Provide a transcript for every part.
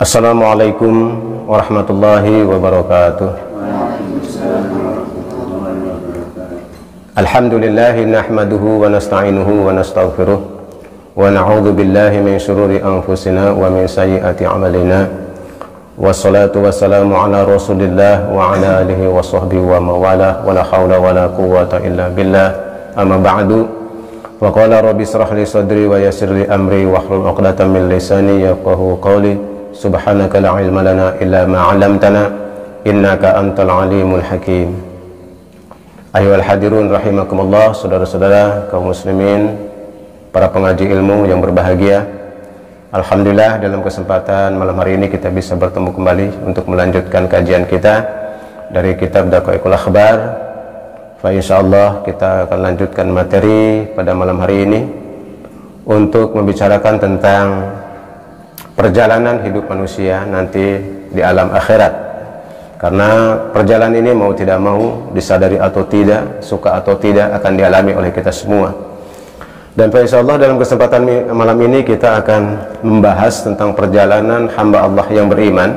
Assalamualaikum warahmatullahi wabarakatuh. Alhamdulillahi nahmaduhu wa nasta'inuhu wa nastaghfiruh wa na'udzu billahi min syururi anfusina wa min sayyiati a'malina. Wassalatu wassalamu ala Rasulillah wa ala alihi wa sahbihi wa mawalah wa la haula wa la quwwata illa billah. Amma ba'du. Wa qala rabbi israh li sadri wa yassir li amri wa hlul 'uqdatam min lisani yafqahu qawli. Subhanaka la ilma lana illa ma 'allamtana innaka antal alimul hakim. Ayyuhal hadirun rahimakumullah, saudara-saudara kaum muslimin, para pengaji ilmu yang berbahagia. Alhamdulillah dalam kesempatan malam hari ini kita bisa bertemu kembali untuk melanjutkan kajian kita dari kitab Daqaiqul Akhbar. Fa insyaallah kita akan lanjutkan materi pada malam hari ini untuk membicarakan tentang perjalanan hidup manusia nanti di alam akhirat. Karena perjalanan ini mau tidak mau, disadari atau tidak, suka atau tidak, akan dialami oleh kita semua. Dan insyaallah dalam kesempatan malam ini kita akan membahas tentang perjalanan hamba Allah yang beriman.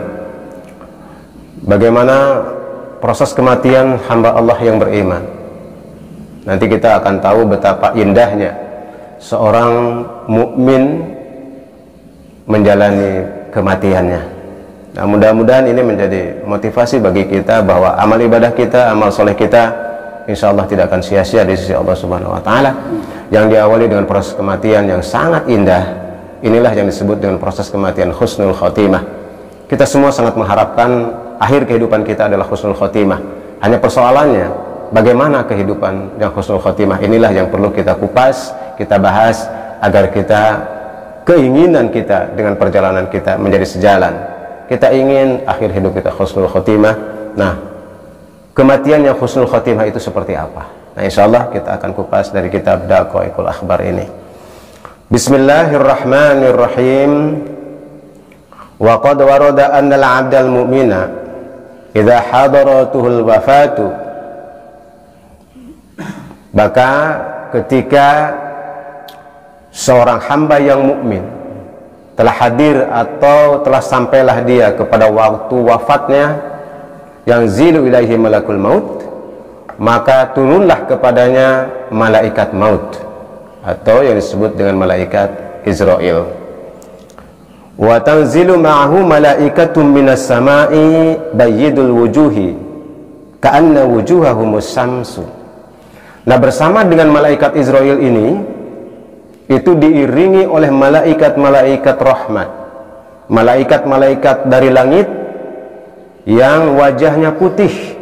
Bagaimana proses kematian hamba Allah yang beriman. Nanti kita akan tahu betapa indahnya seorang mukmin menjalani kematiannya. Nah, mudah-mudahan ini menjadi motivasi bagi kita bahwa amal ibadah kita, amal soleh kita insyaallah tidak akan sia-sia di sisi Allah Subhanahu wa taala. Yang diawali dengan proses kematian yang sangat indah, inilah yang disebut dengan proses kematian husnul khotimah. Kita semua sangat mengharapkan akhir kehidupan kita adalah husnul khotimah. Hanya persoalannya bagaimana kehidupan yang husnul khotimah, inilah yang perlu kita kupas, kita bahas agar keinginan kita dengan perjalanan kita menjadi sejalan. Kita ingin akhir hidup kita husnul khotimah. Nah, kematian yang husnul khotimah itu seperti apa? Nah, insyaallah kita akan kupas dari kitab Daqaiqul Akhbar ini. Bismillahirrahmanirrahim. Wa qad warada anna al-'abdal mu'mina idza hadaratuhul wafatu, maka ketika seorang hamba yang mukmin telah hadir atau telah sampailah dia kepada waktu wafatnya, yang zilu ilaihi malakul maut, maka turunlah kepadanya malaikat maut atau yang disebut dengan malaikat Israil. Wa tanzilu ma'ahu malaikatun minas sama'i bayyidul wujuhi ka'anna wujuhahumus samsu. Nah, bersama dengan malaikat Israil ini itu diiringi oleh malaikat-malaikat rahmat, malaikat-malaikat dari langit yang wajahnya putih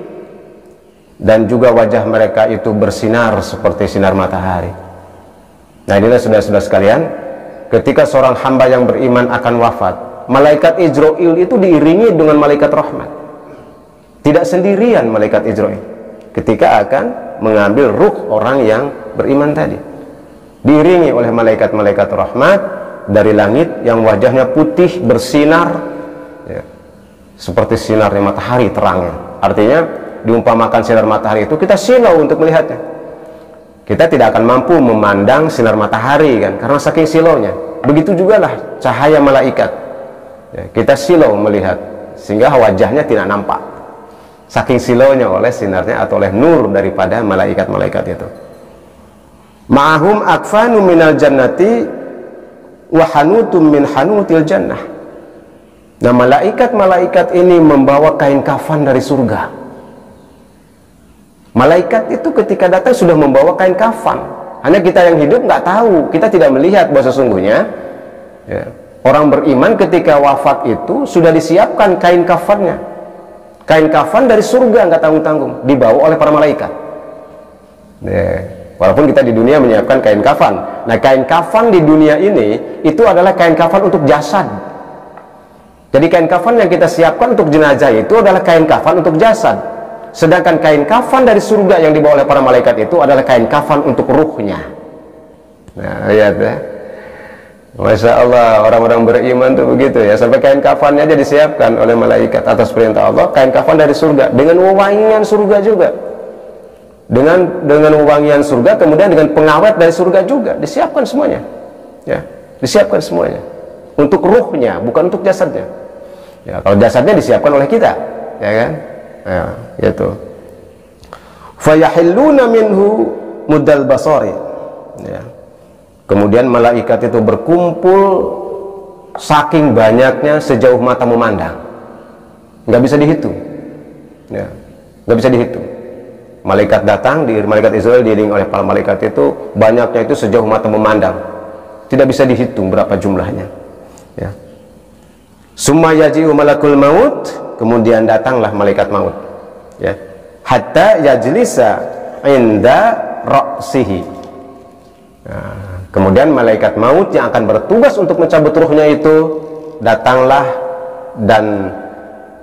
dan juga wajah mereka itu bersinar seperti sinar matahari. Nah, inilah saudara-saudara sekalian, ketika seorang hamba yang beriman akan wafat, malaikat Israil itu diiringi dengan malaikat rahmat. Tidak sendirian malaikat Israil ketika akan mengambil ruh orang yang beriman tadi, diiringi oleh malaikat-malaikat rahmat dari langit yang wajahnya putih bersinar ya, seperti sinarnya matahari terangnya. Artinya diumpamakan sinar matahari itu kita silau untuk melihatnya. Kita tidak akan mampu memandang sinar matahari kan, karena saking silaunya. Begitu juga lah cahaya malaikat ya, kita silau melihat sehingga wajahnya tidak nampak, saking silaunya oleh sinarnya atau oleh nur daripada malaikat-malaikat itu. Ma'ahum akfanu minal jannati wa hanutum min hanutil jannah. Nah, malaikat-malaikat ini membawa kain kafan dari surga. Malaikat itu ketika datang sudah membawa kain kafan. Hanya kita yang hidup nggak tahu, kita tidak melihat bahwa sesungguhnya ya, orang beriman ketika wafat itu sudah disiapkan kain kafannya. Kain kafan dari surga nggak tanggung-tanggung, dibawa oleh para malaikat. Ya. Walaupun kita di dunia menyiapkan kain kafan. Nah, kain kafan di dunia ini itu adalah kain kafan untuk jasad. Jadi kain kafan yang kita siapkan untuk jenazah itu adalah kain kafan untuk jasad. Sedangkan kain kafan dari surga yang dibawa oleh para malaikat itu adalah kain kafan untuk ruhnya. Nah, lihat ya. Masya Allah, orang-orang beriman tuh begitu ya. Sampai kain kafannya aja disiapkan oleh malaikat atas perintah Allah. Kain kafan dari surga dengan wewangian surga juga. Dengan wewangian surga, kemudian dengan pengawet dari surga juga disiapkan semuanya ya, disiapkan semuanya untuk ruhnya, bukan untuk jasadnya. Ya, kalau jasadnya disiapkan oleh kita, ya kan? Ya, gitu. Fayahilluna minhu muddal basari. Ya. Kemudian malaikat itu berkumpul saking banyaknya sejauh mata memandang. Nggak bisa dihitung. Ya, nggak bisa dihitung. Malaikat datang, malaikat Israel diiringi oleh para malaikat itu, banyaknya itu sejauh mata memandang. Tidak bisa dihitung berapa jumlahnya. Ya. Summa yaji'u malakul maut, kemudian datanglah malaikat maut. Ya. Hatta yajlisa inda ra'sihi. Nah, kemudian malaikat maut yang akan bertugas untuk mencabut ruhnya itu datanglah dan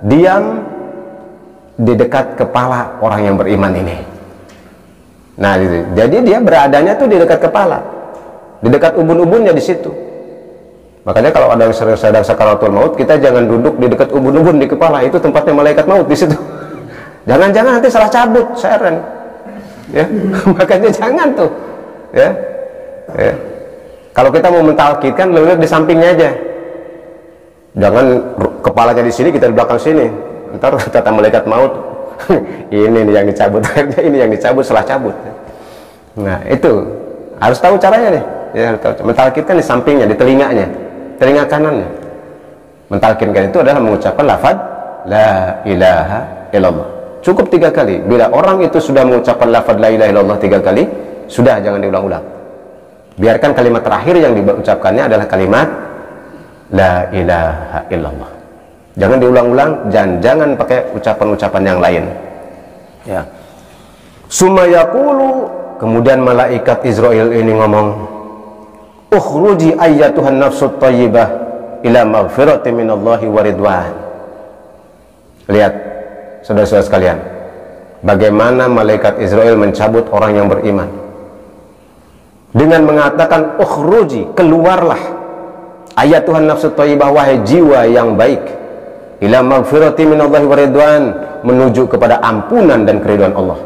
diam di dekat kepala orang yang beriman ini. Nah, jadi dia beradanya tuh di dekat kepala, di dekat ubun-ubunnya di situ. Makanya kalau ada yang sedang sakaratul maut, kita jangan duduk di dekat ubun-ubun di kepala, itu tempatnya malaikat maut di situ. Jangan-jangan nanti salah cabut, seren. Ya, makanya jangan tuh. Ya. Ya. Kalau kita mau mentalkitkan, lebih di sampingnya aja. Jangan kepalanya di sini, kita di belakang sini. Ntar kata malaikat maut, ini nih yang dicabut, ini yang dicabut setelah cabut. Nah, itu harus tahu caranya nih. Ya, mentalkitkan di sampingnya, di telinganya, telinga kanannya. Mentalkitkan itu adalah mengucapkan lafaz la ilaha illallah. Cukup 3 kali. Bila orang itu sudah mengucapkan lafaz la ilaha illallah 3 kali, sudah, jangan diulang-ulang. Biarkan kalimat terakhir yang diucapkannya adalah kalimat la ilaha illallah. Jangan diulang-ulang, jangan pakai ucapan-ucapan yang lain. Ya. Summa yaqulu, kemudian malaikat Israel ini ngomong, ukhruji ayyatuhan nafsut thayyibah ila maghfirati minallahi wa ridwan. Lihat, saudara-saudara sekalian, bagaimana malaikat Israel mencabut orang yang beriman dengan mengatakan, ukhruji, keluarlah, ayyatuhan nafsut thayyibah, wahai jiwa yang baik, ila maghfirati minallahi wa ridwan, menuju kepada ampunan dan keridhaan Allah.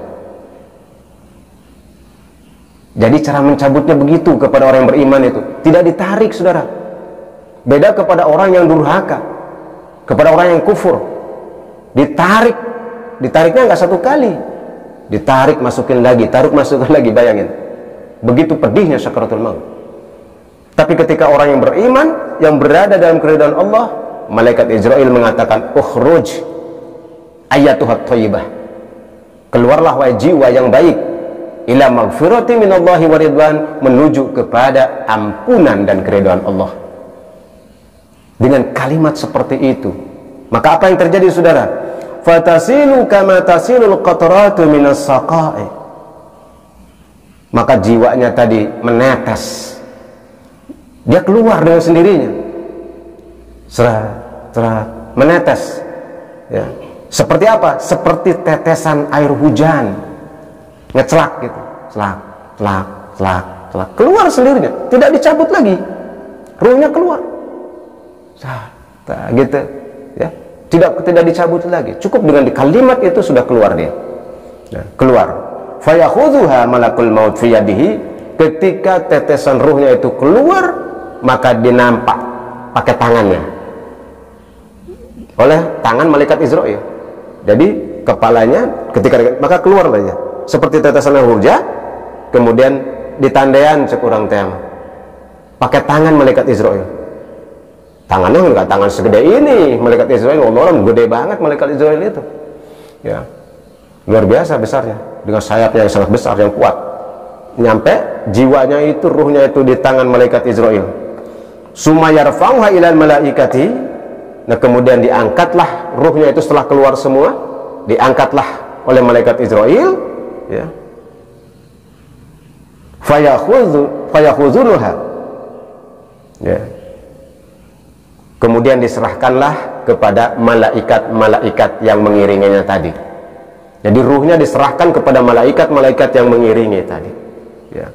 Jadi cara mencabutnya begitu kepada orang yang beriman itu, tidak ditarik, saudara. Beda kepada orang yang durhaka, kepada orang yang kufur. Ditarik, ditariknya nggak 1 kali, ditarik masukin lagi, tarik masukin lagi, bayangin. Begitu pedihnya sakaratul maut. Tapi ketika orang yang beriman, yang berada dalam keridhaan Allah, malaikat Israel mengatakan, ukhruj ayyatuhat thayyibah, keluarlah wahai jiwa yang baik, ila maghfirati minallahi wa ridwan, menuju kepada ampunan dan keridhaan Allah. Dengan kalimat seperti itu, maka apa yang terjadi, saudara? Fatasilu kama tasilul qatratu minas saqa'i, maka jiwanya tadi menetes, dia keluar dengan sendirinya, serat menetes, ya. Seperti apa? Seperti tetesan air hujan, ngecelak gitu, celak, keluar sendirinya, tidak dicabut lagi, ruhnya keluar, gitu, ya, tidak dicabut lagi, cukup dengan kalimat itu sudah keluar dia, ya, keluar. Fayakhudhuha malakul maut fi yadihi, ketika tetesan ruhnya itu keluar, maka dinampak pakai tangannya oleh tangan malaikat Israel. Jadi kepalanya ketika maka keluar saja seperti tetesan hujan, kemudian ditandaian sekurang tem pakai tangan malaikat Israel. Tangannya enggak tangan segede ini malaikat Israel, Allah, gede banget malaikat Israel itu, ya, luar biasa besarnya, dengan sayapnya yang sangat besar, yang kuat, nyampe jiwanya itu, ruhnya itu di tangan malaikat Israel. Summa yarfa'uha ilal malaikati, nah kemudian diangkatlah ruhnya itu setelah keluar semua, diangkatlah oleh malaikat Israel, ya. Fayakhuzunuha, ya. Kemudian diserahkanlah kepada malaikat-malaikat yang mengiringinya tadi. Jadi ruhnya diserahkan kepada malaikat-malaikat yang mengiringi tadi, ya.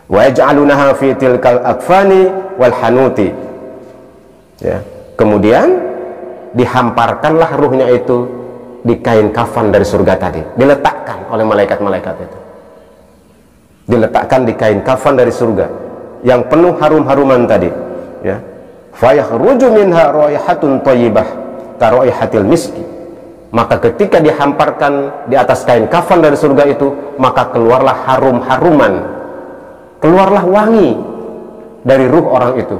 Wa yaj'alunaha fi tilkal akfani wal hanuti, ya. Kemudian dihamparkanlah ruhnya itu di kain kafan dari surga tadi, diletakkan oleh malaikat-malaikat itu, diletakkan di kain kafan dari surga yang penuh harum-haruman tadi, ya. Fayakhruju minha raihatun thayyibah, karaihatil miski. Maka ketika dihamparkan di atas kain kafan dari surga itu, maka keluarlah harum-haruman, keluarlah wangi dari ruh orang itu.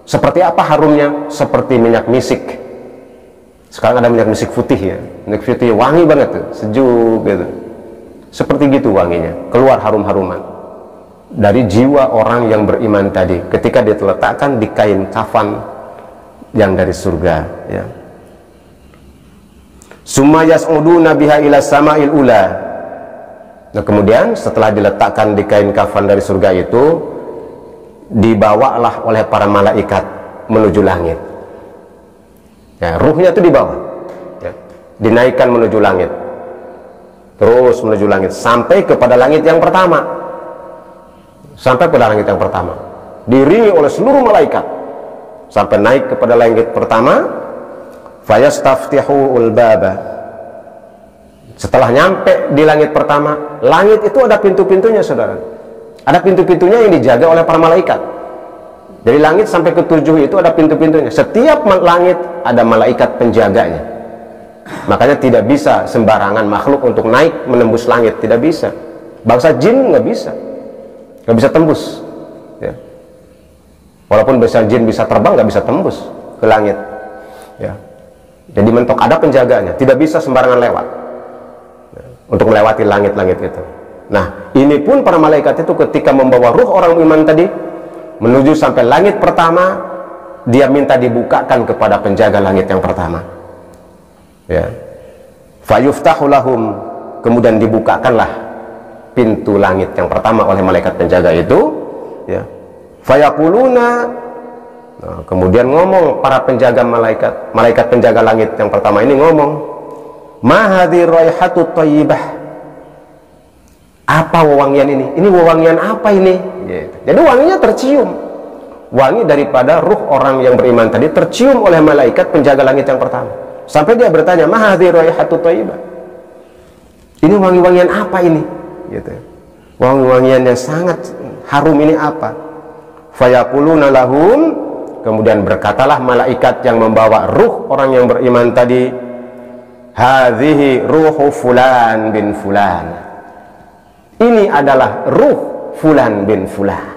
Seperti apa harumnya? Seperti minyak misik. Sekarang ada minyak misik putih ya, minyak putih wangi banget tuh, sejuk gitu. Seperti gitu wanginya, keluar harum-haruman dari jiwa orang yang beriman tadi ketika diletakkan di kain kafan yang dari surga ya. Summa yas'uduna biha ila sama'il ula. Nah, kemudian setelah diletakkan di kain kafan dari surga itu, dibawalah oleh para malaikat menuju langit. Ya, ruhnya itu dibawa, ya, dinaikkan menuju langit, terus menuju langit sampai kepada langit yang pertama. Sampai pada langit yang pertama, diiringi oleh seluruh malaikat sampai naik kepada langit pertama. Fayastaftihu'ul baba. Setelah nyampe di langit pertama, langit itu ada pintu-pintunya, saudara. Ada pintu-pintunya yang dijaga oleh para malaikat. Dari langit sampai ke 7 itu ada pintu-pintunya. Setiap langit ada malaikat penjaganya. Makanya tidak bisa sembarangan makhluk untuk naik menembus langit, tidak bisa. Bangsa jin nggak bisa tembus. Ya. Walaupun bangsa jin bisa terbang, nggak bisa tembus ke langit. Ya. Jadi mentok ada penjaganya, tidak bisa sembarangan lewat untuk melewati langit-langit itu. Nah, ini pun para malaikat itu ketika membawa ruh orang iman tadi menuju sampai langit pertama, dia minta dibukakan kepada penjaga langit yang pertama. Ya. Fayuftahu lahum, kemudian dibukakanlah pintu langit yang pertama oleh malaikat penjaga itu. Ya. Fayaquluna. Nah, kemudian ngomong para penjaga malaikat penjaga langit yang pertama ini ngomong, ma hadhi raihatut thayyibah. Apa wewangian ini? Ini wewangian apa ini? Gitu. Jadi wanginya tercium. Wangi daripada ruh orang yang beriman tadi tercium oleh malaikat penjaga langit yang pertama. Sampai dia bertanya, ma hadhi raihatut thayyibah. Ini wangi-wangian apa ini? Gitu. Wangi-wangian yang sangat harum ini apa? Fayaquluna lahum, kemudian berkatalah malaikat yang membawa ruh orang yang beriman tadi, hadhihi ruhu fulan bin fulan. Ini adalah ruh fulan bin fulan.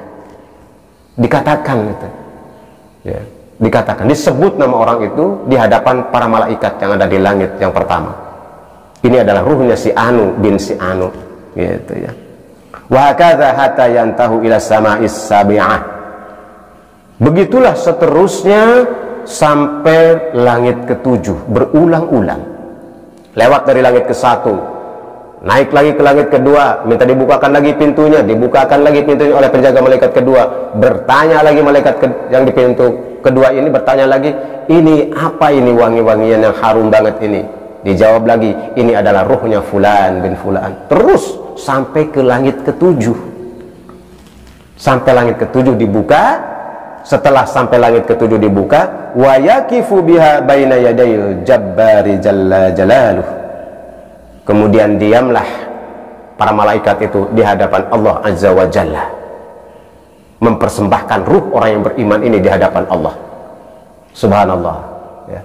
Dikatakan itu. Ya, dikatakan, disebut nama orang itu di hadapan para malaikat yang ada di langit yang pertama. Ini adalah ruhnya si Anu bin si Anu, gitu ya. Wa hakadha hatta yantahu ila sama'is sabi'ah. Begitulah seterusnya sampai langit ke-7, berulang-ulang. Lewat dari langit ke-1, naik lagi ke langit kedua, minta dibukakan lagi pintunya, dibukakan lagi pintunya oleh penjaga malaikat kedua. Bertanya lagi malaikat yang di pintu kedua ini, bertanya lagi, ini apa ini wangi-wangian yang harum banget ini? Dijawab lagi, ini adalah ruhnya fulan bin fulan. Terus sampai ke langit ke-7. Sampai langit ke-7 dibuka. Setelah sampai langit ke-7 dibuka, wa yaqifu biha baina yadayil jabbari jalla jalaluh. Kemudian diamlah para malaikat itu di hadapan Allah Azza wa Jalla, mempersembahkan ruh orang yang beriman ini di hadapan Allah. Subhanallah, ya.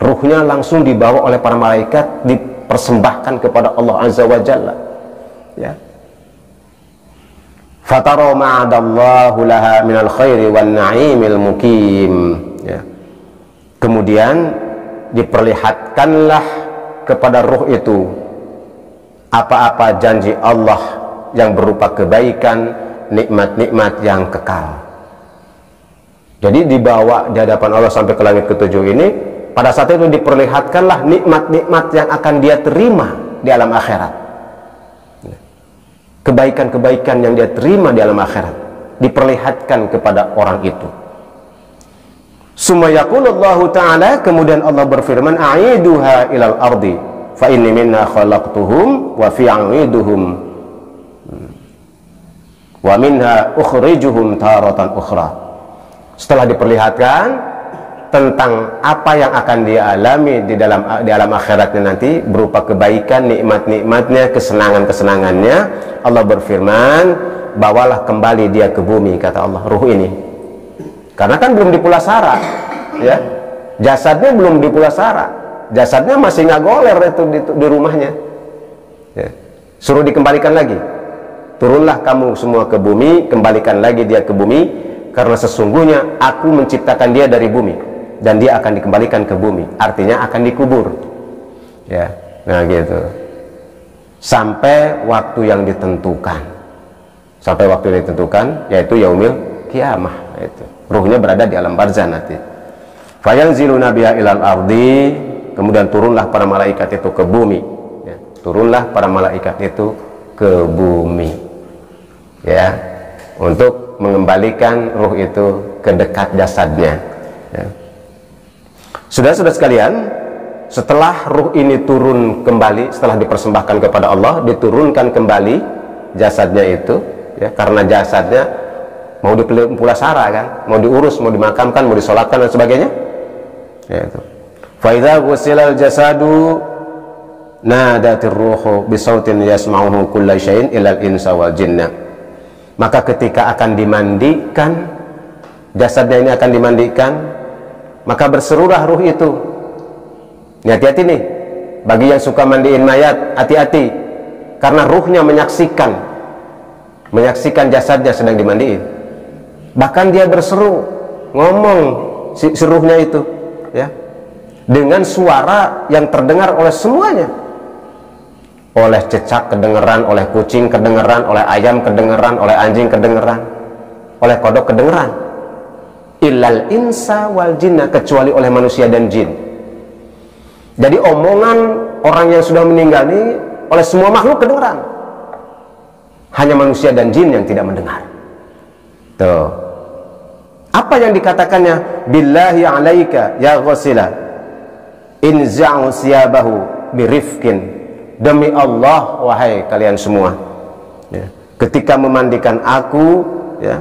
Ruhnya langsung dibawa oleh para malaikat, dipersembahkan kepada Allah Azza wa Jalla, ya. Fatara ma'adallahu laha minal khairi wan na'imil mukim, ya. Kemudian diperlihatkanlah kepada ruh itu apa-apa janji Allah yang berupa kebaikan, nikmat-nikmat yang kekal. Jadi dibawa di hadapan Allah sampai ke langit ke-7 ini, pada saat itu diperlihatkanlah nikmat-nikmat yang akan dia terima di alam akhirat. Kebaikan-kebaikan yang dia terima di alam akhirat diperlihatkan kepada orang itu. Summa yaqulullahu ta'ala, kemudian Allah berfirman, a'iduha ilal ardi fa inni minna khalaqtuhum wa fi a'iduhum wa minha ukhrijuhum taratan ukhra. Setelah diperlihatkan tentang apa yang akan dia alami di alam akhiratnya nanti berupa kebaikan, nikmat-nikmatnya, kesenangan-kesenangannya, Allah berfirman, bawalah kembali dia ke bumi, kata Allah, ruh ini. Karena kan belum dipulasara, ya, Jasadnya belum dipulasara, jasadnya masih ngagoler itu di rumahnya. Ya. Suruh dikembalikan lagi. Turunlah kamu semua ke bumi, kembalikan lagi dia ke bumi, karena sesungguhnya aku menciptakan dia dari bumi dan dia akan dikembalikan ke bumi, artinya akan dikubur. Ya, nah gitu. Sampai waktu yang ditentukan. Sampai waktu yang ditentukan, yaitu yaumil kiamah, itu. Ruhnya berada di alam barzah nanti. Fayanziluna biha ilal ardi, kemudian turunlah para malaikat itu ke bumi. Ya, turunlah para malaikat itu ke bumi. Ya, untuk mengembalikan ruh itu ke dekat jasadnya. Ya. Saudara-saudara sekalian, setelah ruh ini turun kembali, setelah dipersembahkan kepada Allah, diturunkan kembali jasadnya itu, ya, karena jasadnya mau dipulasara kan, mau diurus, mau dimakamkan, mau disolatkan dan sebagainya. Ya, itu. Fa idza ghusilal jasadu nadatir ruhu bisautin yasma'uhu kullu syai'in ilal insa wal jinna. Maka ketika akan dimandikan, jasadnya ini akan dimandikan, maka berserulah ruh itu. Ini hati-hati nih, bagi yang suka mandiin mayat, hati-hati, karena ruhnya menyaksikan jasadnya sedang dimandiin. Bahkan dia berseru, ngomong si ruhnya itu, ya, dengan suara yang terdengar oleh semuanya. Oleh cecak kedengeran, oleh kucing kedengeran, oleh ayam kedengeran, oleh anjing kedengeran, oleh kodok kedengeran. Illal insa wal jinna, kecuali oleh manusia dan jin. Jadi omongan orang yang sudah meninggal ini oleh semua makhluk kedengeran. Hanya manusia dan jin yang tidak mendengar. Tuh. Apa yang dikatakannya? Billahi alaika ya ghasila inza'u siyabahu birifkin. Demi Allah, wahai kalian semua, ya, ketika memandikan aku, ya,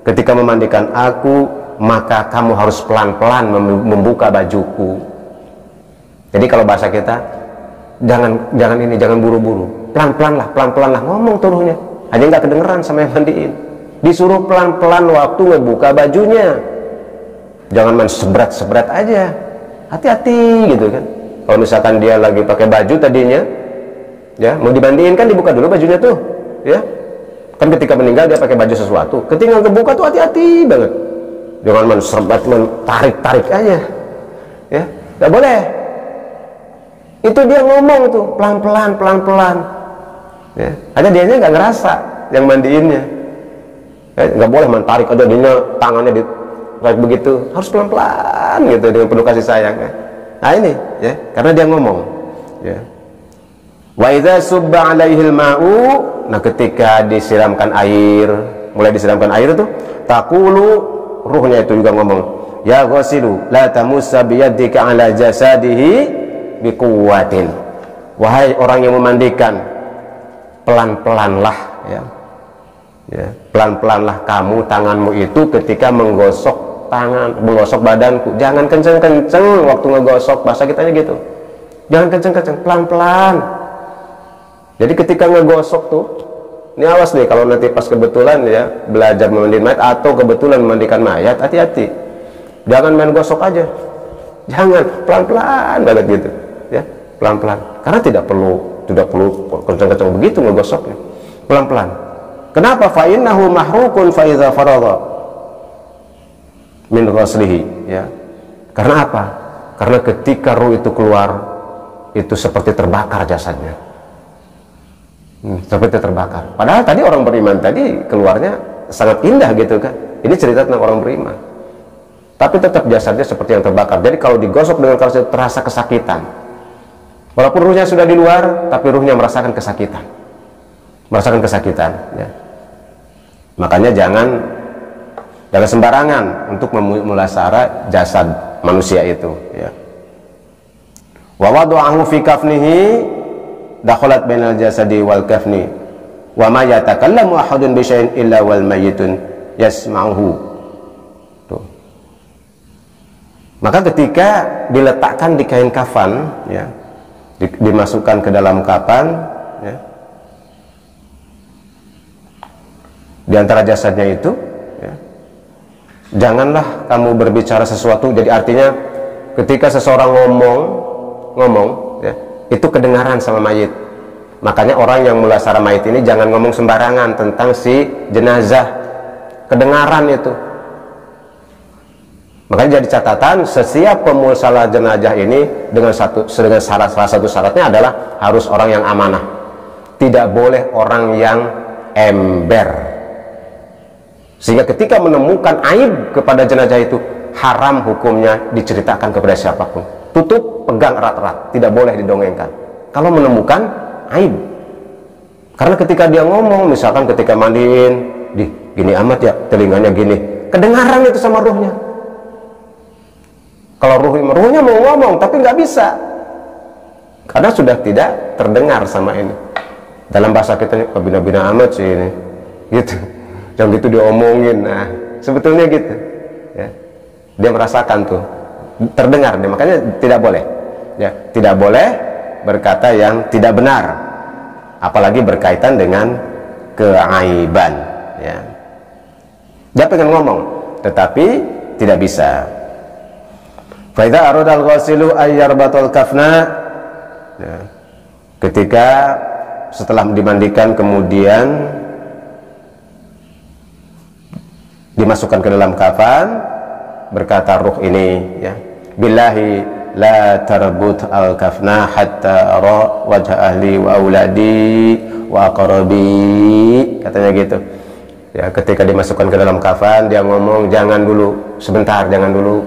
ketika memandikan aku, maka kamu harus pelan-pelan membuka bajuku. Jadi kalau bahasa kita, jangan buru-buru, pelan-pelan lah, ngomong turuhnya, aja nggak kedengeran sama yang mandiin. Disuruh pelan-pelan waktu ngebuka bajunya, jangan main sebret aja, hati-hati gitu kan. Kalau misalkan dia lagi pakai baju tadinya, ya, mau dimandiin kan dibuka dulu bajunya tuh, ya. Kan ketika meninggal dia pakai baju sesuatu, ketika kebuka tuh hati-hati banget. Jangan main serbat, tarik aja. Ya, enggak boleh. Itu dia ngomong tuh pelan-pelan. Ya, ada dianya nggak ngerasa yang mandiinnya. Nggak boleh tarik aja dia tangannya kayak begitu, harus pelan-pelan gitu dengan penuh kasih sayang. Ya. Nah ini, ya, karena dia ngomong, ya. Wa idza subba 'alaihil ma'u, nah ketika disiramkan air, mulai disiramkan air itu, taqulu, ruhnya itu juga ngomong, ya ghasilu la tamussa biyadika 'ala jasadihi biquwwatin. Wahai orang yang memandikan, pelan-pelanlah, ya. Ya, pelan-pelanlah kamu tanganmu itu ketika menggosok badanku. Jangan kenceng-kenceng waktu ngegosok, bahasa kitanya gitu. Jangan kenceng-kenceng, pelan-pelan. Jadi ketika ngegosok tuh, ini awas nih kalau nanti pas kebetulan ya belajar memandikan mayat atau kebetulan memandikan mayat, hati-hati. Jangan main gosok aja. Jangan, pelan-pelan banget gitu, ya, pelan-pelan. Karena tidak perlu kencang-kencang begitu ngegosoknya. Pelan-pelan. Kenapa? Fa innahu mahrukun fa idza faragha min ghaslihi, ya. Karena apa? Karena ketika ruh itu keluar, itu seperti terbakar jasadnya. Seperti terbakar. Padahal tadi orang beriman tadi keluarnya sangat indah gitu kan. Ini cerita tentang orang beriman. Tapi tetap jasadnya seperti yang terbakar. Jadi kalau digosok dengan keras itu terasa kesakitan. Walaupun ruhnya sudah di luar, tapi ruhnya merasakan kesakitan. Ya. Makanya jangan sembarangan untuk memulasara jasad manusia itu, ya. Wa wada'ahu fi kafnihi dakhalat bainal jasadi wal kafni wa ma yatakallamu ahadun bi syai'in illa wal mayyitun yasma'uhu. Tuh. Maka ketika diletakkan di kain kafan, ya, dimasukkan ke dalam kafan, ya, di antara jasadnya itu, ya, janganlah kamu berbicara sesuatu. Jadi artinya ketika seseorang ngomong ya, itu kedengaran sama mayit. Makanya orang yang mulasarah mayit ini jangan ngomong sembarangan tentang si jenazah, kedengaran itu. Makanya jadi catatan, setiap pemusalah jenazah ini dengan salah satu syaratnya adalah harus orang yang amanah, tidak boleh orang yang ember, sehingga ketika menemukan aib kepada jenazah itu haram hukumnya diceritakan kepada siapapun. Tutup, pegang erat-erat, tidak boleh didongengkan kalau menemukan aib. Karena ketika dia ngomong, misalkan ketika mandiin, gini amat ya telinganya gini, kedengaran itu sama ruhnya. Kalau ruhnya mau ngomong tapi nggak bisa, karena sudah tidak terdengar sama ini. Dalam bahasa kita, bina-bina amat sih ini, gitu. Yang gitu diomongin. Nah, sebetulnya gitu. Ya. Dia merasakan tuh, terdengar. Makanya tidak boleh. Ya, tidak boleh berkata yang tidak benar, apalagi berkaitan dengan keaiban. Ya. Dia pengen ngomong, tetapi tidak bisa. Faida aradal ghasilu ayyarbatul kafna, ya, ketika setelah dimandikan kemudian dimasukkan ke dalam kafan, berkata ruh ini, ya, billahi la tarbut al kafna hatta ara wajha ahli wa auladi wa aqrabi, katanya gitu. Ya, ketika dimasukkan ke dalam kafan dia ngomong, jangan dulu, sebentar, jangan dulu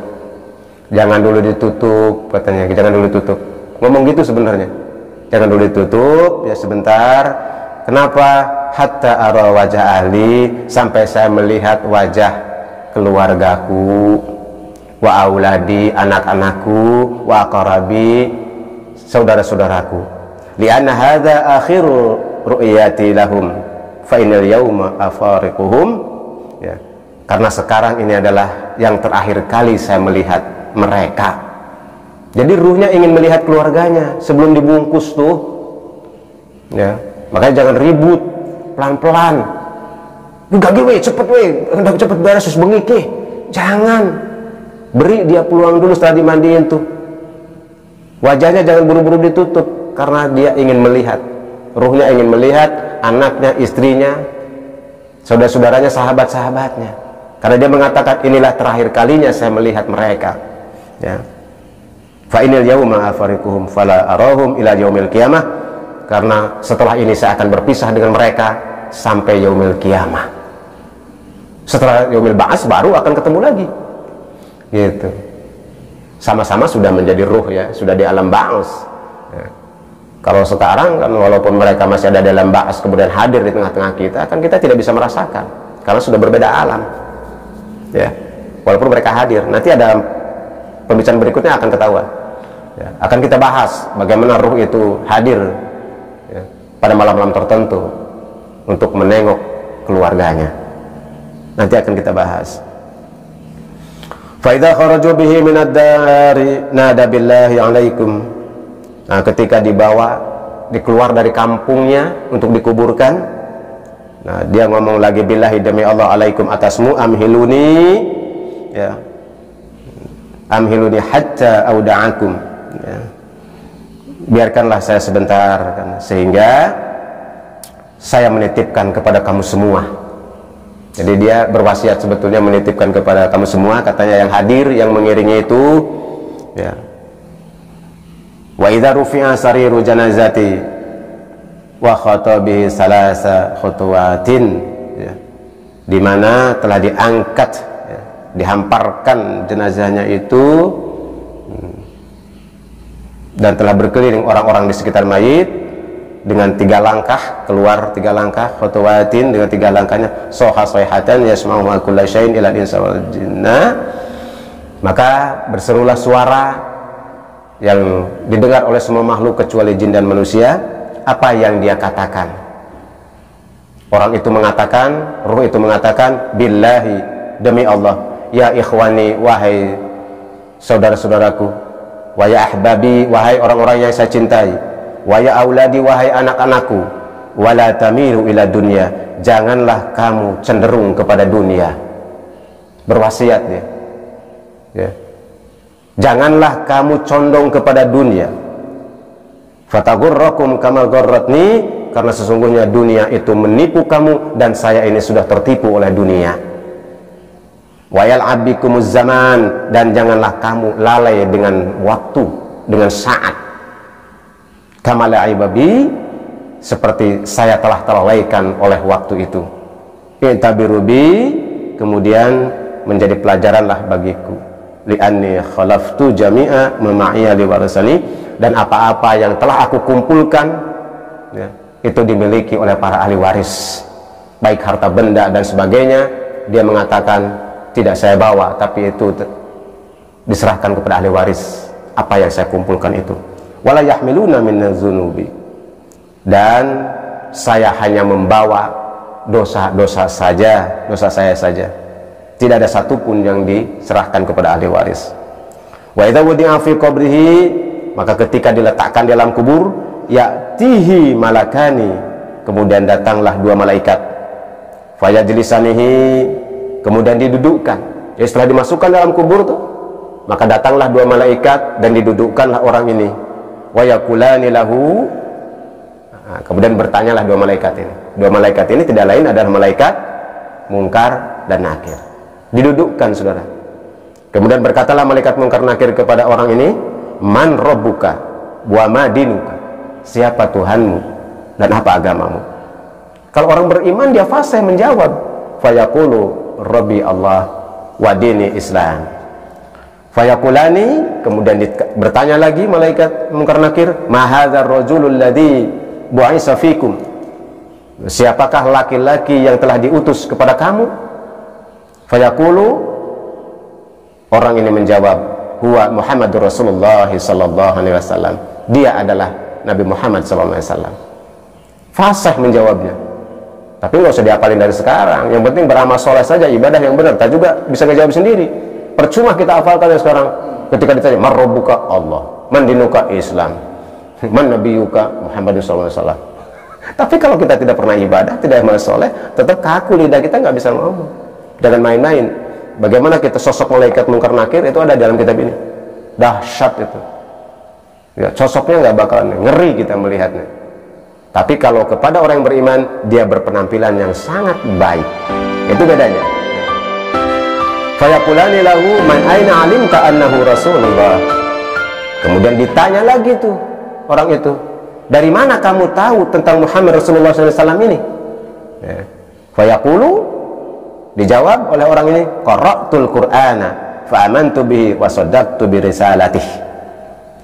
ditutup, katanya, jangan dulu tutup. Ngomong gitu sebenarnya, jangan dulu ditutup, ya sebentar. Kenapa? Hatta ara wajah ahli, sampai saya melihat wajah keluargaku, wa auladi, anak-anakku, wa aqrabi, saudara-saudaraku. Lianna hadza akhiru ru'yati lahum fa innal yawma afariquhum, ya, karena sekarang ini adalah yang terakhir kali saya melihat mereka. Jadi ruhnya ingin melihat keluarganya sebelum dibungkus tuh, ya. Makanya jangan ribut, pelan-pelan. Enggak gue cepet we, hendak cepet beres terus bengi. Jangan, beri dia peluang dulu setelah dimandiin tuh. Wajahnya jangan buru-buru ditutup, karena dia ingin melihat, ruhnya ingin melihat anaknya, istrinya, saudara-saudaranya, sahabat-sahabatnya. Karena dia mengatakan, inilah terakhir kalinya saya melihat mereka. Ya. Fa inil yauma afariquhum fala arahum ila yaumil qiyamah, karena setelah ini saya akan berpisah dengan mereka sampai yaumil qiyamah. Setelah yaumil ba'ats baru akan ketemu lagi. Gitu. Sama-sama sudah menjadi ruh, ya, sudah di alam ba'ats. Ya. Kalau sekarang kan walaupun mereka masih ada dalam ba'ats kemudian hadir di tengah-tengah kita, kan kita tidak bisa merasakan karena sudah berbeda alam. Ya. Walaupun mereka hadir, nanti ada pembicaraan berikutnya akan ketahuan, ya, akan kita bahas bagaimana ruh itu hadir, ya, pada malam-malam tertentu untuk menengok keluarganya. Nanti akan kita bahas. Fa idza kharaju bihi minad dari nada billahi alaikum. Nah, ketika dikeluar dari kampungnya untuk dikuburkan, nah, dia ngomong lagi, billahi, demi Allah, alaikum, atasmu, amhiluni, ya, amhiluni hatta auda'akum, ya. Biarkanlah saya sebentar, kan, sehingga saya menitipkan kepada kamu semua. Jadi dia berwasiat sebetulnya menitipkan kepada kamu semua, katanya yang hadir, yang mengiringi itu, ya. Wa idza rufi'a sariru janazati wa khatabihi salasa khutuwatin, ya, di mana telah diangkat, ya, dihamparkan jenazahnya itu, dan telah berkeliling orang-orang di sekitar mayit dengan 3 langkah, keluar 3 langkah, khutuwatin, dengan 3 langkahnya, soha sohatan yasma'u ma kulla syai'in ila insa wal jinna, maka berserulah suara yang didengar oleh semua makhluk kecuali jin dan manusia. Apa yang dia katakan? Orang itu mengatakan, ruh itu mengatakan, billahi, demi Allah, ya ikhwani, wahai saudara-saudaraku, wa ya ahbabi, wahai orang-orang yang saya cintai, wa ya auladi, wahai anak-anakku, wala tamilu ila dunya, janganlah kamu cenderung kepada dunia. Berwasiat dia, ya. Janganlah kamu condong kepada dunia. Fatagurrakum kama gharratni, karena sesungguhnya dunia itu menipu kamu dan saya ini sudah tertipu oleh dunia. Wa yal'ab bikumuz zaman, dan janganlah kamu lalai dengan waktu, dengan saat. Kama la'iba bi, seperti saya telah terlalaikan oleh waktu itu. I'tabiru bi, kemudian menjadi pelajaranlah bagiku. Li'anni khalaftu jami'a mama'iya liwarasani, dan apa-apa yang telah aku kumpulkan ya, itu dimiliki oleh para ahli waris, baik harta benda dan sebagainya. Dia mengatakan tidak saya bawa, tapi itu diserahkan kepada ahli waris, apa yang saya kumpulkan itu. Wala yahmiluna minadzunubi, dan saya hanya membawa dosa-dosa saja, dosa saya saja, tidak ada satupun yang diserahkan kepada ahli waris. Wa idza wudi'a fi qabrihi, maka ketika diletakkan dalam kubur, ya'tihi malakani, kemudian datanglah dua malaikat, fayajlisanihi, kemudian didudukkan. Ya, setelah dimasukkan dalam kubur tuh, maka datanglah dua malaikat dan didudukkanlah orang ini. Wa yaqulani lahu, kemudian bertanyalah dua malaikat ini. Dua malaikat ini tidak lain adalah malaikat Munkar dan Nakir. Didudukkan, saudara. Kemudian berkatalah malaikat Munkar Nakir kepada orang ini, man rabbuka wa ma dinuka, siapa Tuhanmu dan apa agamamu. Kalau orang beriman dia fasih menjawab, fayaqulu rabbi Allah wa dini Islam. Fayaqulani, kemudian bertanya lagi malaikat Munkar Nakir, ma hadzal rajulul ladzi bu'isa fikum, siapakah laki-laki yang telah diutus kepada kamu. Fayaqulu, orang ini menjawab, huwa Muhammadur Rasulullah sallallahu alaihi wasallam, dia adalah Nabi Muhammad sallallahu alaihi wasallam. Fasih menjawabnya. Tapi nggak usah diapalin dari sekarang, yang penting beramal soleh saja, ibadah yang benar. Tak juga bisa ngejawab sendiri, percuma kita hafalkan yang sekarang. Ketika ditanya man rabbuka Allah, man dinuka Islam, man nabiyuka Muhammad sallallahu alaihi wasallam. Tapi kalau kita tidak pernah ibadah, tidak amal soleh, tetap kaku lidah kita, nggak bisa ngomong. Jangan main-main. Bagaimana kita sosok malaikat Munkar Nakir itu ada dalam kitab ini, dahsyat itu ya, sosoknya nggak bakalan ngeri kita melihatnya. Tapi kalau kepada orang yang beriman, dia berpenampilan yang sangat baik, itu bedanya. Fayaqulani lahu man aina alimta annahu Rasulullah, kemudian ditanya lagi tuh orang itu, dari mana kamu tahu tentang Muhammad Rasulullah SAW ini ya. Fayaqulu, dijawab oleh orang ini, qara'tul Qur'ana fa amantu bihi wa saddaqtu bi risalatih,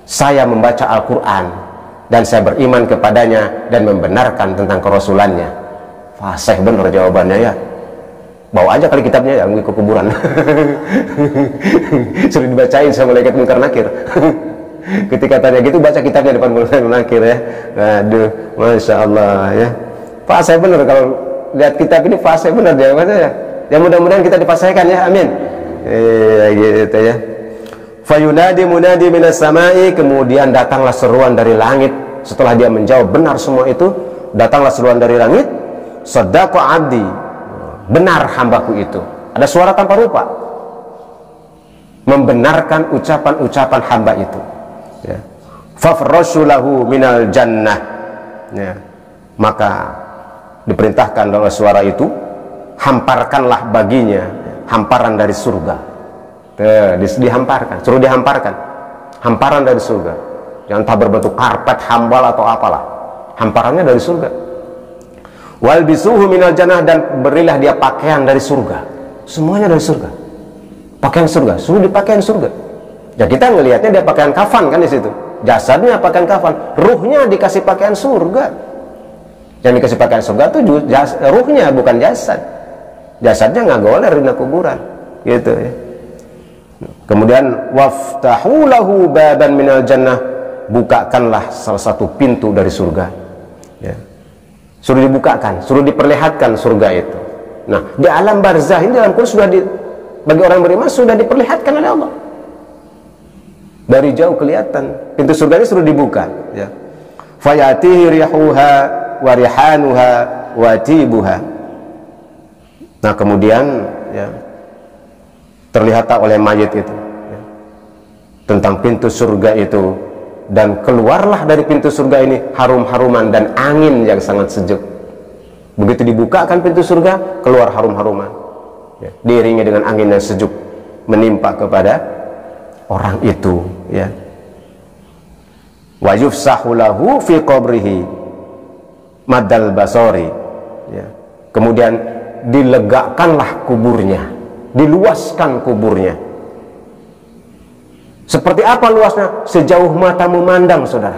saya membaca Al-Qur'an dan saya beriman kepadanya dan membenarkan tentang kerasulannya. Fasih bener jawabannya ya. Bawa aja kali kitabnya ya, ke kuburan. Suruh dibacain sama malaikat Munkar Nakir. Ketika tanya gitu, baca kitabnya depan Munkar Nakir ya. Aduh, Masya Allah ya. Fasih bener, kalau lihat kitab ini fasih bener jawabannya ya. Ya mudah-mudahan kita dipasaikan ya, amin. Gitu ya. Fayunadi munadi minas samai, kemudian datanglah seruan dari langit. Setelah dia menjawab benar semua itu, datanglah seruan dari langit, sadaqa abdi, benar hambaku itu. Ada suara tanpa rupa membenarkan ucapan-ucapan hamba itu ya. Fafrashu lahu minal jannah ya. Maka diperintahkan oleh suara itu, hamparkanlah baginya hamparan dari surga. Dihamparkan, suruh dihamparkan hamparan dari surga, yang entah berbentuk karpet, hambal atau apalah, hamparannya dari surga. Wal bisuhu minal jannah, dan berilah dia pakaian dari surga, semuanya dari surga, pakaian surga, suruh dipakaian surga. Ya kita ngelihatnya dia pakaian kafan kan di situ, jasadnya pakaian kafan, ruhnya dikasih pakaian surga. Yang dikasih pakaian surga itu ruhnya, bukan jasad. Jasadnya nggak goler di kuburan gitu ya. Kemudian waftahu lahu baban minal jannah, bukakanlah salah satu pintu dari surga ya. Suruh dibukakan, suruh diperlihatkan surga itu. Nah, di alam barzah ini dalam Quran sudah bagi orang beriman sudah diperlihatkan oleh Allah. Dari jauh kelihatan pintu surga ini, suruh dibuka ya. Fayatihi rihuha wa rihanuha wa tibuha. Nah, kemudian ya, terlihat oleh mayit itu ya, tentang pintu surga itu, dan keluarlah dari pintu surga ini harum-haruman dan angin yang sangat sejuk. Begitu dibukakan pintu surga, keluar harum-haruman, ya, diiringi dengan angin yang sejuk menimpa kepada orang itu, ya. Wa yufsahu lahu fi qabrihi madal basori, ya. Kemudian dilegakanlah kuburnya, diluaskan kuburnya. Seperti apa luasnya? Sejauh mata memandang, saudara.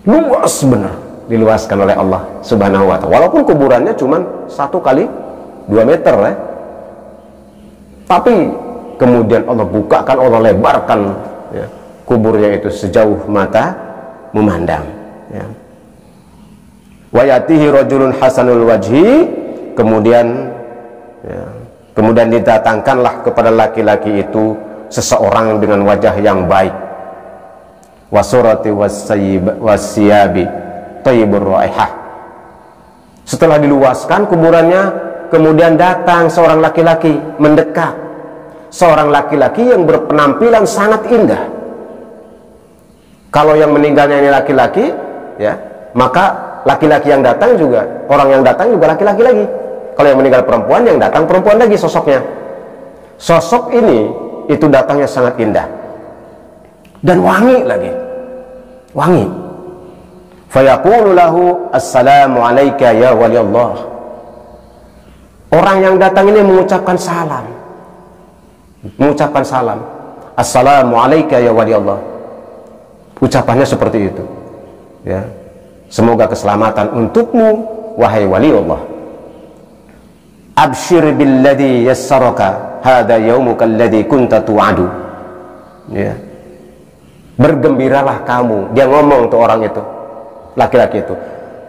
Luas benar, diluaskan oleh Allah Subhanahu wa ta'ala. Walaupun kuburannya cuma 1 kali 2 meter, ya. Tapi kemudian Allah bukakan, Allah lebarkan, ya, kuburnya itu sejauh mata memandang, ya. Wa yatihi rajulun hasanul wajhi, kemudian, ya, kemudian didatangkanlah kepada laki-laki itu seseorang dengan wajah yang baik, wasurati wasiyabi thayyibur raihah. Setelah diluaskan kuburannya, kemudian datang seorang laki-laki mendekat, seorang laki-laki yang berpenampilan sangat indah. Kalau yang meninggalnya ini laki-laki, ya, maka laki-laki yang datang juga, orang yang datang juga laki-laki lagi. Kalau yang meninggal perempuan, yang datang perempuan lagi sosoknya. Sosok ini itu datangnya sangat indah dan wangi lagi, wangi. Fayaqulu lahu assalamu alayka ya wali Allah. Orang yang datang ini mengucapkan salam, assalamu alayka ya wali Allah. Ucapannya seperti itu, ya. Semoga keselamatan untukmu wahai wali Allah. Abshir billadhi yassaraka hadha yaumuka alladhi kunta tu'adu, ya. Bergembiralah kamu, dia ngomong tuh orang itu, laki-laki itu,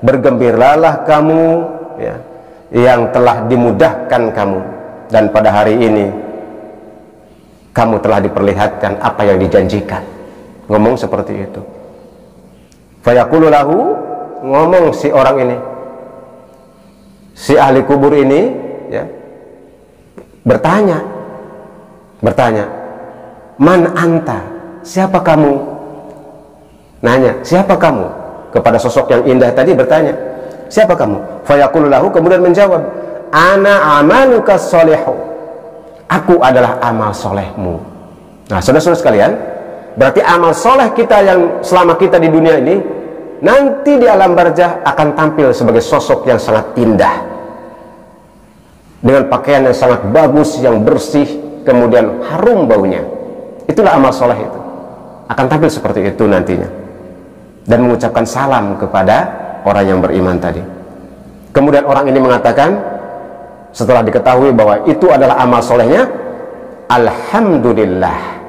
bergembiralah kamu, ya, yang telah dimudahkan kamu, dan pada hari ini kamu telah diperlihatkan apa yang dijanjikan. Ngomong seperti itu. Fayaqulu lahu, ngomong si orang ini, si ahli kubur ini, ya, bertanya, man anta, siapa kamu? Nanya, siapa kamu? Kepada sosok yang indah tadi bertanya, siapa kamu? Fayaqulu lahu, kemudian menjawab, ana amaluka sholihu, aku adalah amal solehmu. Nah, saudara-saudara sekalian, berarti amal soleh kita yang selama kita di dunia ini, nanti di alam barzah akan tampil sebagai sosok yang sangat indah, dengan pakaian yang sangat bagus, yang bersih, kemudian harum baunya. Itulah amal soleh itu, akan tampil seperti itu nantinya, dan mengucapkan salam kepada orang yang beriman tadi. Kemudian orang ini mengatakan, setelah diketahui bahwa itu adalah amal solehnya, alhamdulillah,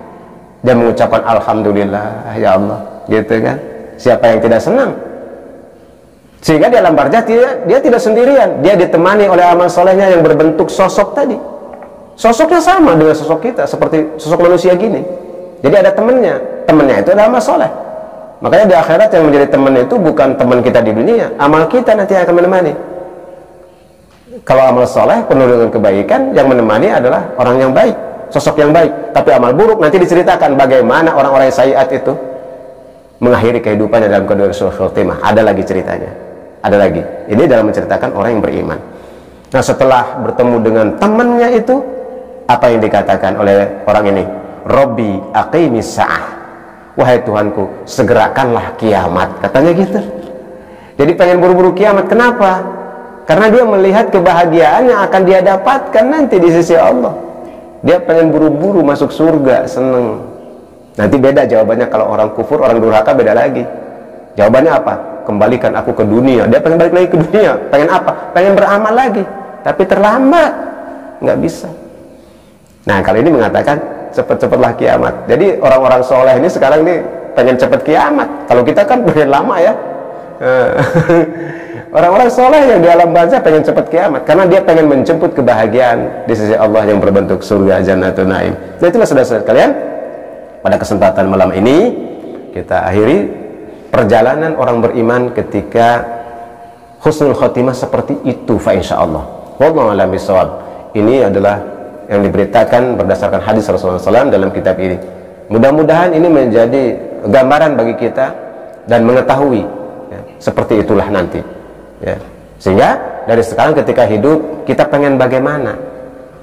dia mengucapkan alhamdulillah ya Allah, gitu kan. Siapa yang tidak senang? Sehingga di alam barzah dia tidak sendirian, dia ditemani oleh amal solehnya yang berbentuk sosok tadi. Sosoknya sama dengan sosok kita, seperti sosok manusia gini. Jadi ada temannya itu adalah amal soleh. Makanya di akhirat yang menjadi teman itu bukan teman kita di dunia, amal kita nanti akan menemani. Kalau amal soleh penuh dengan kebaikan, yang menemani adalah orang yang baik, sosok yang baik. Tapi amal buruk nanti diceritakan bagaimana orang-orang yang sayiat itu mengakhiri kehidupannya dalam keadaan su'ul khotimah. Ada lagi ceritanya, ada lagi. Ini dalam menceritakan orang yang beriman. Nah, setelah bertemu dengan temannya itu, apa yang dikatakan oleh orang ini? Robbi aqimis sa'ah, wahai Tuhanku, segerakanlah kiamat, katanya gitu. Jadi pengen buru-buru kiamat. Kenapa? Karena dia melihat kebahagiaan yang akan dia dapatkan nanti di sisi Allah. Dia pengen buru-buru masuk surga, seneng. Nanti beda jawabannya kalau orang kufur, orang durhaka beda lagi. Jawabannya apa? Kembalikan aku ke dunia. Dia pengen balik lagi ke dunia. Pengen apa? Pengen beramal lagi. Tapi terlambat, nggak bisa. Nah, kali ini mengatakan cepet-cepetlah kiamat. Jadi orang-orang soleh ini sekarang nih pengen cepet kiamat. Kalau kita kan pengen lama ya. Orang-orang soleh yang di alam barzah pengen cepet kiamat, karena dia pengen menjemput kebahagiaan di sisi Allah yang berbentuk surga Jannatul Naim. Nah, itulah saudara-saudara kalian, pada kesempatan malam ini kita akhiri perjalanan orang beriman ketika husnul khotimah seperti itu, fa insyaallah. Wallahu a'lam bishawab. Ini adalah yang diberitakan berdasarkan hadis Rasulullah SAW dalam kitab ini. Mudah-mudahan ini menjadi gambaran bagi kita dan mengetahui ya, seperti itulah nanti ya. Sehingga dari sekarang ketika hidup kita pengen bagaimana,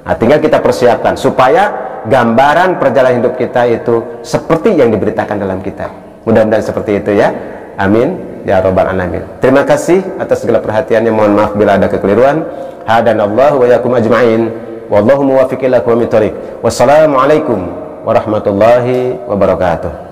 nah, tinggal kita persiapkan supaya gambaran perjalanan hidup kita itu seperti yang diberitakan dalam kitab. Mudah-mudahan seperti itu ya, amin ya rabbal alamin. Terima kasih atas segala perhatiannya, mohon maaf bila ada kekeliruan. Hadanallahu wa yakum ajma'in, wallahu muwaffiq ila aqwamit thoriq. Wassalamualaikum warahmatullahi wabarakatuh.